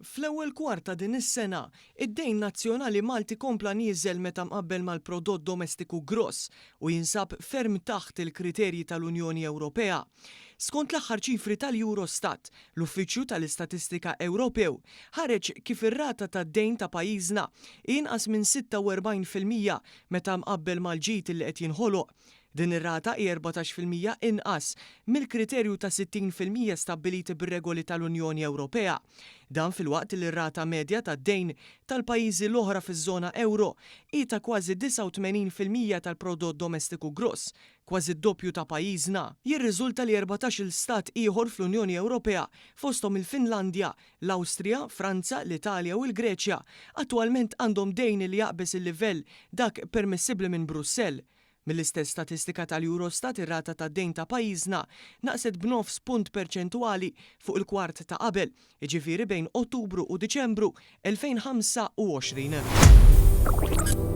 Fl-ewwel kwarta din is-sena, id-dejn nazzjonali Malti kompla nieżel meta mqabbel mal-prodott domestiku gross u jinsab ferm taħt il-kriterji tal-Unjoni Ewropea. Skont l-aħħar ċifri tal-Eurostat, l-Uffiċċju tal-Istatistika Ewropew ħareġ kif ir-rata tad-dejn ta' pajjiżna inqas minn 46% meta mqabbel mal-ġid li qed jinħoloq. Din ir-rata hija 14% inqas mill-kriterju ta' 60% stabbiliti bir-regoli tal-Unjoni Ewropea. Dan filwaqt li r-rata medja tad-dejn tal-pajjiżi l-oħra fiż-żona euro hi ta' kważi 89% tal-prodott domestiku gross, kważi d-doppju ta' pajjiżna. Jirriżulta li 14-il stat ieħor fl-Unjoni Ewropea fosthom il-Finlandja, l-Awstrija, Franza, l-Italja u l-Greċja attwalment għandhom dejn li jaqbes il-livell dak permissibbli minn Brussell. Mill-istess statistika tal-Eurostat ir-rata tad-dejn ta' pajjiżna naqset b'9 punt perċentwali fuq il-kwart ta' qabel, jiġifieri bejn Ottubru u Diċembru 2025.